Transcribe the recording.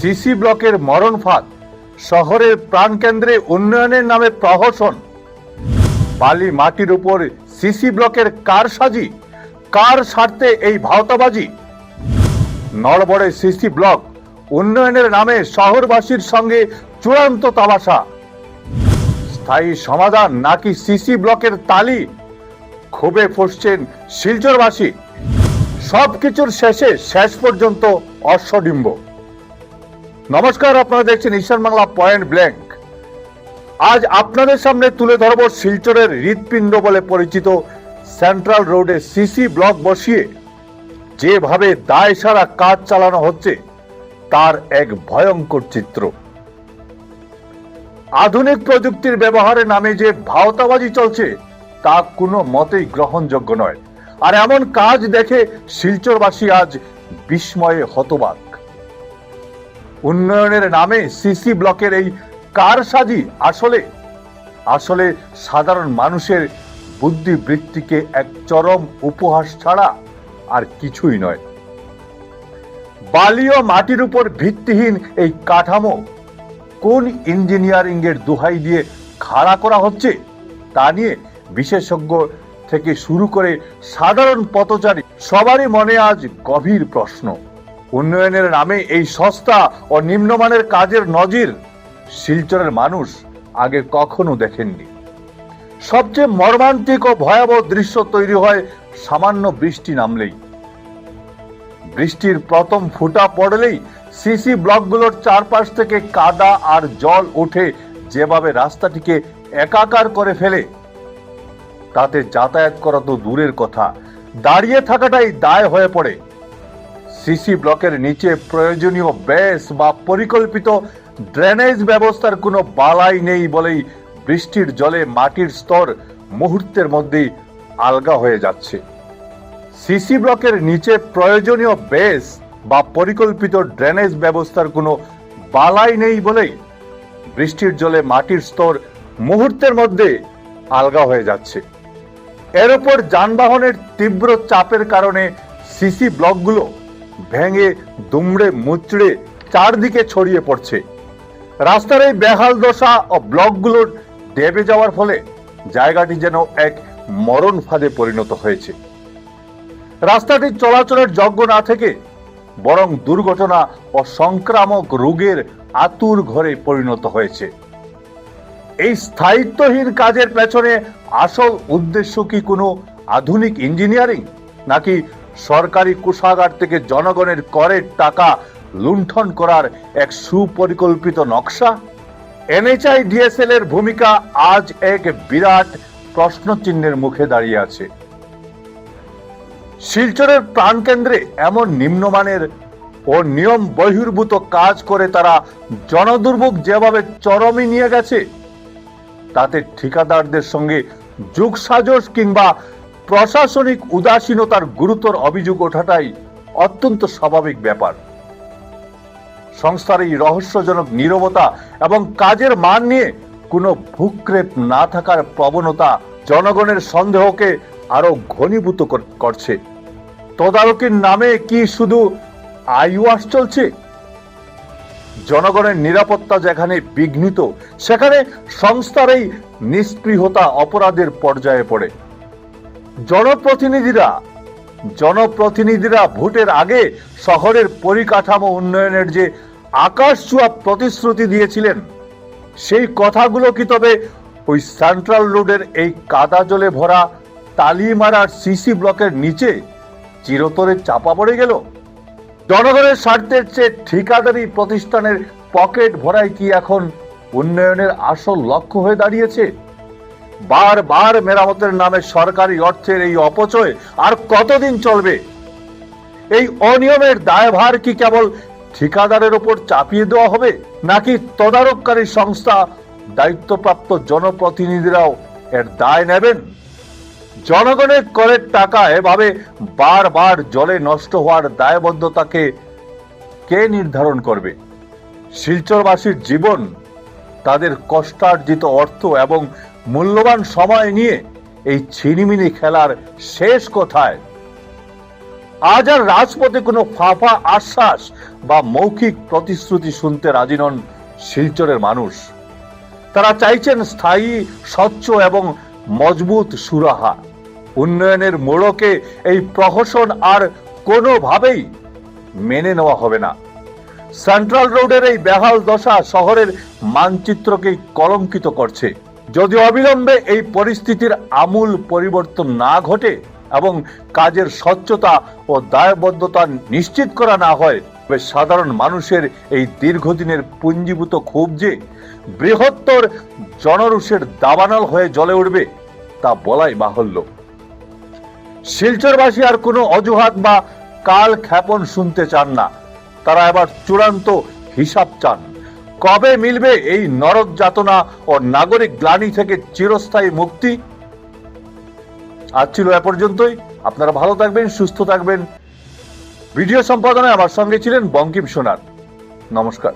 CC ব্লকের মরণ ফাঁদ, শহরের প্রাণকেন্দ্রে উন্নয়নের নামে প্রহসন, বালি মাটির উপর সিসি ব্লকের কারসাজি, কার স্বার্থে এই ভাওতাবাজি? নড়বড়ে সিসি ব্লক উন্নয়নের নামে শহরবাসীর সঙ্গে চূড়ান্ত তামাশা। স্থায়ী সমাধান নাকি সিসি ব্লকের তালি? ক্ষোভে ফুঁসছেন শিলচরবাসী। সবকিছুর শেষ পর্যন্ত অশ্বডিম্ব। নমস্কার, আপনারা দেখছেন ঈশান বাংলা পয়েন্ট ব্ল্যাঙ্ক। আজ আপনাদের সামনে তুলে ধরব শিলচরের হৃৎপিণ্ড বলে পরিচিত সেন্ট্রাল রোডে সিসি ব্লক বসিয়ে যেভাবে দায় সারা কাজ চালানো হচ্ছে তার এক ভয়ঙ্কর চিত্র। আধুনিক প্রযুক্তির ব্যবহারের নামে যে ভাওতাবাজি চলছে তা কোনো মতেই গ্রহণযোগ্য নয়। আর এমন কাজ দেখে শিলচরবাসী আজ বিস্ময়ে হতবাক। উন্নয়নের নামে সিসি ব্লকের এই কারসাজি আসলে সাধারণ মানুষের বুদ্ধিবৃত্তিকে এক চরম উপহাস ছাড়া আর কিছুই নয়। বালি ও মাটির উপর ভিত্তিহীন এই কাঠামো কোন ইঞ্জিনিয়ারিং এর দোহাই দিয়ে খাড়া করা হচ্ছে তা নিয়ে বিশেষজ্ঞ থেকে শুরু করে সাধারণ পথচারী সবারই মনে আজ গভীর প্রশ্ন। উন্নয়নের নামে এই সস্তা ও নিম্নমানের কাজের নজির শিলচরের মানুষ আগে কখনো দেখেননি। সবচেয়ে মর্মান্তিক ও ভয়াবহ দৃশ্য তৈরি হয় সামান্য বৃষ্টি নামলেই। বৃষ্টির প্রথম ফোঁটা পড়লেই সিসি ব্লকগুলোর চারপাশ থেকে কাদা আর জল উঠে যেভাবে রাস্তাটিকে একাকার করে ফেলে, তাতে যাতায়াত করা তো দূরের কথা, দাঁড়িয়ে থাকাটাই দায় হয়ে পড়ে। সিসি ব্লকের নিচে প্রয়োজনীয় বেস বা পরিকল্পিত ড্রেনেজ ব্যবস্থার কোনো বালাই নেই বলেই বৃষ্টির জলে মাটির স্তর মুহূর্তের মধ্যেই আলগা হয়ে যাচ্ছে। সিসি ব্লকের নিচে প্রয়োজনীয় বেস বা পরিকল্পিত ড্রেনেজ ব্যবস্থার কোনো বালাই নেই বলেই বৃষ্টির জলে মাটির স্তর মুহূর্তের মধ্যে আলগা হয়ে যাচ্ছে। এর উপর যানবাহনের তীব্র চাপের কারণে সিসি ব্লকগুলো ভেঙে দুমড়ে মুচড়ে চারদিকে ছড়িয়ে পড়ছে। রাস্তার এই বেহাল দশা ও ব্লকগুলোর দেবে যাওয়ার ফলে জায়গাটি যেন এক মরণ ফাঁদে পরিণত হয়েছে। রাস্তাটি চলাচলের যোগ্য না থেকে বরং দুর্ঘটনা ও সংক্রামক রোগের আতুর ঘরে পরিণত হয়েছে। এই স্থায়িত্বহীন কাজের পেছনে আসল উদ্দেশ্য কি কোনো আধুনিক ইঞ্জিনিয়ারিং, নাকি সরকারি কোষাগার থেকে জনগণের করের টাকা লুণ্ঠন করার এক সুপরিকল্পিত নকশা? NHIDSL এর ভূমিকা আজ এক বিরাট প্রশ্নচিহ্নের মুখে দাঁড়িয়ে আছে। শিলচরের প্রাণকেন্দ্রে এমন নিম্নমানের ও নিয়ম বহির্ভূত কাজ করে তারা জনদুর্ভোগ যেভাবে চরমে নিয়ে গেছে, তাতে ঠিকাদারদের সঙ্গে যোগসাজশ কিংবা প্রশাসনিক উদাসীনতার গুরুতর অভিযোগ ওঠাটাই অত্যন্ত স্বাভাবিক ব্যাপার। সংস্থার এই রহস্যজনক নীরবতা এবং কাজের মান নিয়ে কোনো ভূক্ষেপ না থাকার প্রবণতা জনগণের সন্দেহকে আরো ঘনীভূত করছে। তদারকির নামে কি শুধু আইওয়াস চলছে? জনগণের নিরাপত্তা যেখানে বিঘ্নিত, সেখানে সংস্থার এই নিষ্পৃহতা অপরাধের পর্যায়ে পড়ে। জনপ্রতিনিধিরা ভোটের আগে শহরের পরিকাঠামো উন্নয়নের যে আকাশ ছোঁয়া প্রতিশ্রুতি দিয়েছিলেন, সেই কথাগুলো কি তবে ওই সেন্ট্রাল রোডের এই কাদা জলে ভরা তালিমারার সিসি ব্লকের নিচে চিরতরে চাপা পড়ে গেল? জনগণের স্বার্থের চেয়ে ঠিকাদারি প্রতিষ্ঠানের পকেট ভরাই কি এখন উন্নয়নের আসল লক্ষ্য হয়ে দাঁড়িয়েছে? বারবার মেরামতের নামে সরকারি অর্থের এই অপচয় আর কতদিন চলবে? এই অনিয়মের দায়ভার কি কেবল ঠিকাদারের উপর চাপিয়ে দেওয়া হবে, নাকি তদারককারী সংস্থা দায়িত্বপ্রাপ্ত জনপ্রতিনিধিরাও এর দায় নেবেন? জনগণের করের টাকা এভাবে বারবার জলে নষ্ট হওয়ার দায়বদ্ধতাকে কে নির্ধারণ করবে? শিলচরবাসীর জীবন, তাদের কষ্টার্জিত অর্থ এবং মূল্যবান সময় নিয়ে এই ছিনিমিনি খেলার শেষ কোথায়? আজ আর রাজপথে কোনো ফাফা আশ্বাস বা মৌখিক প্রতিশ্রুতি শুনতে রাজি নন শিলচরের মানুষ। তারা চাইছেন স্থায়ী, স্বচ্ছ এবং মজবুত সুরাহা। উন্নয়নের মোড়কে এই প্রহসন আর কোনোভাবেই মেনে নেওয়া হবে না। সেন্ট্রাল রোডের এই বেহাল দশা শহরের মানচিত্রকে কলঙ্কিত করছে। যদি অবিলম্বে এই পরিস্থিতির আমূল পরিবর্তন না ঘটে এবং কাজের স্বচ্ছতা ও দায়বদ্ধতা নিশ্চিত করা না হয়, তবে সাধারণ মানুষের এই দীর্ঘদিনের পুঞ্জীভূত ক্ষোভ যে বৃহত্তর জনরোষের দাবানল হয়ে জ্বলে উঠবে তা বলাই বাহুল্য। শিলচরবাসী আর কোনো অজুহাত বা কাল ক্ষেপণ শুনতে চান না। তারা এবার চূড়ান্ত হিসাব চান। কবে মিলবে এই নরক যাতনা ও নাগরিক গ্লানি থেকে চিরস্থায়ী মুক্তি? আজ ছিল এ পর্যন্তই। আপনারা ভালো থাকবেন, সুস্থ থাকবেন। ভিডিও সম্পাদনায় আমার সঙ্গে ছিলেন বঙ্কিম সোনার। নমস্কার।